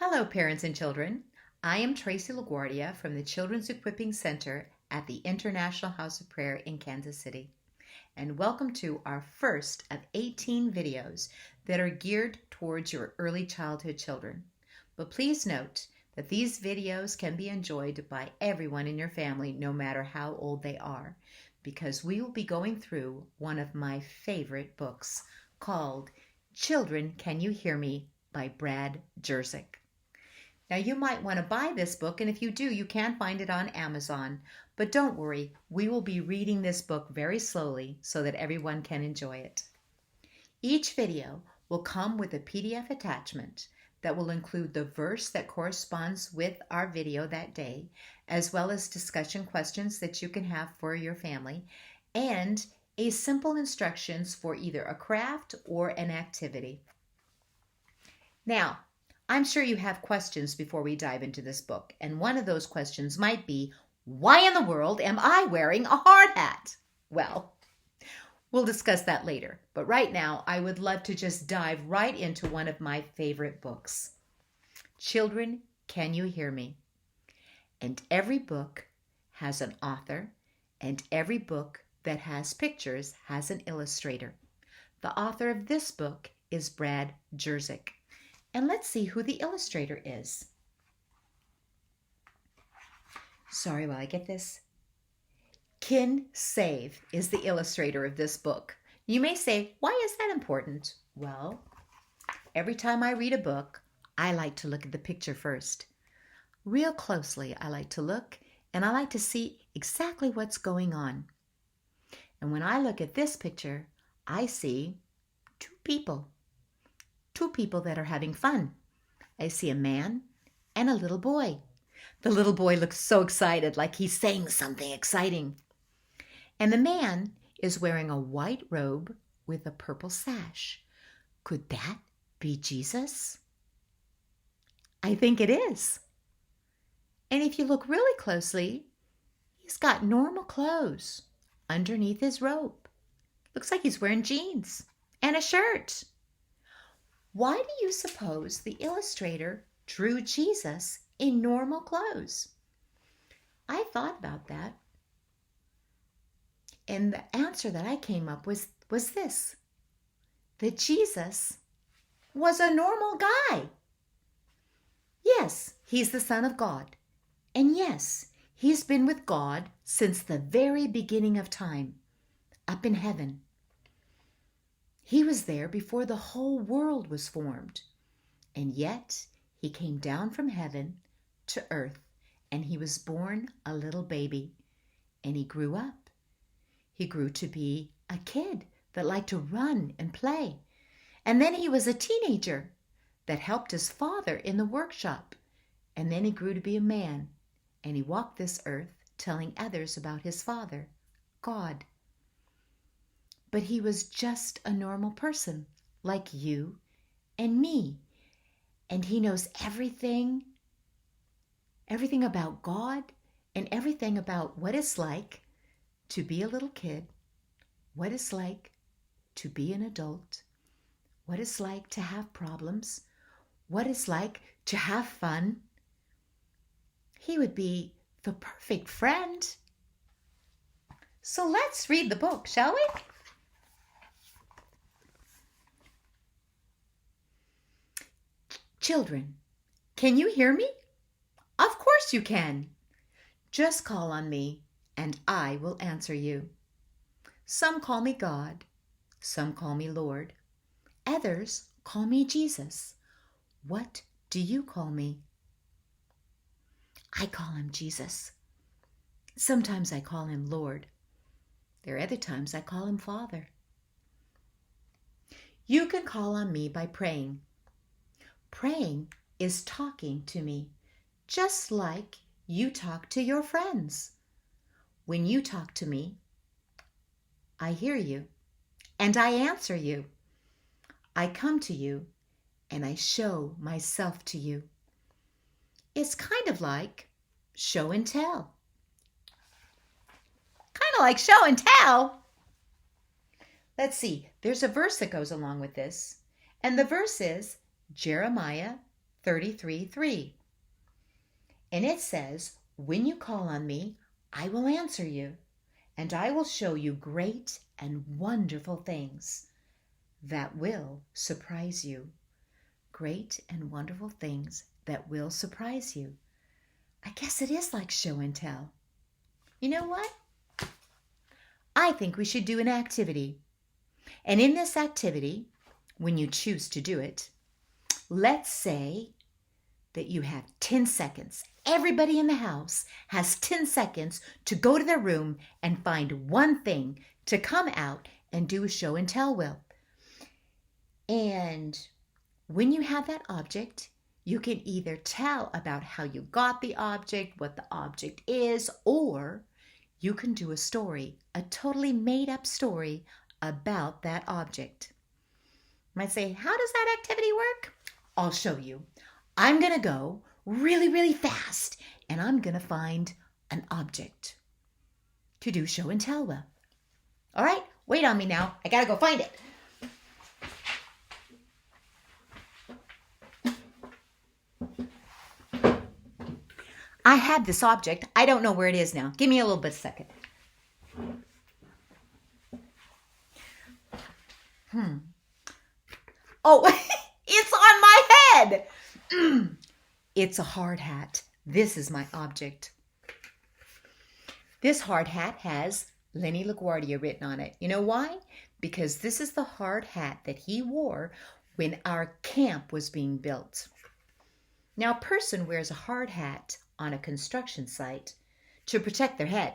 Hello, parents and children. I am Tracy LaGuardia from the Children's Equipping Center at the International House of Prayer in Kansas City. And welcome to our first of 18 videos that are geared towards your early childhood children. But please note that these videos can be enjoyed by everyone in your family, no matter how old they are, because we will be going through one of my favorite books called Children, Can You Hear Me? By Brad Jersick. Now, you might want to buy this book, and if you do, you can find it on Amazon. But don't worry, we will be reading this book very slowly so that everyone can enjoy it. Each video will come with a PDF attachment that will include the verse that corresponds with our video that day, as well as discussion questions that you can have for your family, and a simple instructions for either a craft or an activity. Now, I'm sure you have questions before we dive into this book, and one of those questions might be, why in the world am I wearing a hard hat? Well, we'll discuss that later, but right now I would love to just dive right into one of my favorite books. Children, Can You Hear Me? And every book has an author, and every book that has pictures has an illustrator. The author of this book is Brad Jersick. And let's see who the illustrator is. Sorry while I get this. Kin Save is the illustrator of this book. You may say, why is that important? Well, every time I read a book, I like to look at the picture first. Real closely, I like to look, and I like to see exactly what's going on. And when I look at this picture, I see two people that are having fun. I see a man and a little boy. The little boy looks so excited, like he's saying something exciting. And the man is wearing a white robe with a purple sash. Could that be Jesus? I think it is. And if you look really closely, he's got normal clothes underneath his robe. Looks like he's wearing jeans and a shirt. Why do you suppose the illustrator drew Jesus in normal clothes? I thought about that. And the answer that I came up with was this: that Jesus was a normal guy. Yes, he's the Son of God. And yes, he's been with God since the very beginning of time, up in heaven. He was there before the whole world was formed. And yet, he came down from heaven to earth, and he was born a little baby. And he grew up. He grew to be a kid that liked to run and play. And then he was a teenager that helped his father in the workshop. And then he grew to be a man, and he walked this earth telling others about his Father, God. But he was just a normal person, like you and me. And he knows everything about God, and everything about what it's like to be a little kid, what it's like to be an adult, what it's like to have problems, what it's like to have fun. He would be the perfect friend. So let's read the book, shall we? Children, can you hear me? Of course you can. Just call on me, and I will answer you. Some call me God, some call me Lord. Others call me Jesus. What do you call me? I call him Jesus. Sometimes I call him Lord. There are other times I call him Father. You can call on me by praying. Praying is talking to me, just like you talk to your friends. When you talk to me, I hear you, and I answer you. I come to you, and I show myself to you. It's kind of like show and tell. Kind of like show and tell. Let's see, there's a verse that goes along with this, and the verse is Jeremiah 33:3. And it says, "When you call on me, I will answer you, and I will show you great and wonderful things that will surprise you." Great and wonderful things that will surprise you. I guess it is like show and tell. You know what? I think we should do an activity. And in this activity, when you choose to do it, let's say that you have 10 seconds. Everybody in the house has 10 seconds to go to their room and find one thing to come out and do a show and tell with. And when you have that object, you can either tell about how you got the object, what the object is, or you can do a story, a totally made-up story about that object. You might say, how does that activity work? I'll show you. I'm going to go really, really fast, and I'm going to find an object to do show and tell with. All right, wait on me now. I got to go find it. I had this object. I don't know where it is now. Give me a little bit of a second. Oh, it's on my head. It's a hard hat. This is my object. This hard hat has Lenny LaGuardia written on it. You know why? Because this is the hard hat that he wore when our camp was being built. Now, a person wears a hard hat on a construction site to protect their head,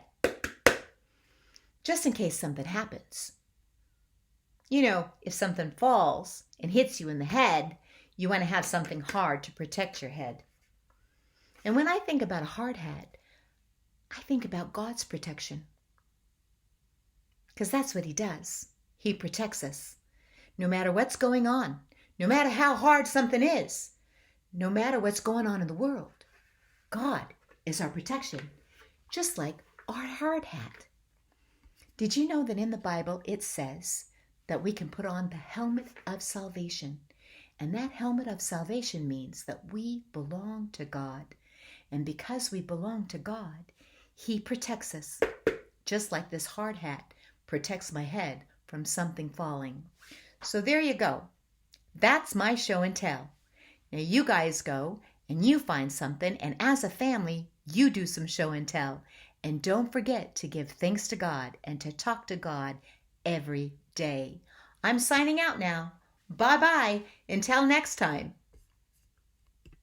just in case something happens. You know, if something falls and hits you in the head, you want to have something hard to protect your head. And when I think about a hard hat, I think about God's protection. Because that's what He does. He protects us. No matter what's going on, no matter how hard something is, no matter what's going on in the world, God is our protection, just like our hard hat. Did you know that in the Bible it says that we can put on the helmet of salvation? And that helmet of salvation means that we belong to God. And because we belong to God, He protects us, just like this hard hat protects my head from something falling. So there you go. That's my show and tell. Now you guys go and you find something, and as a family, you do some show and tell. And don't forget to give thanks to God and to talk to God every day. I'm signing out now. Bye-bye. Until next time.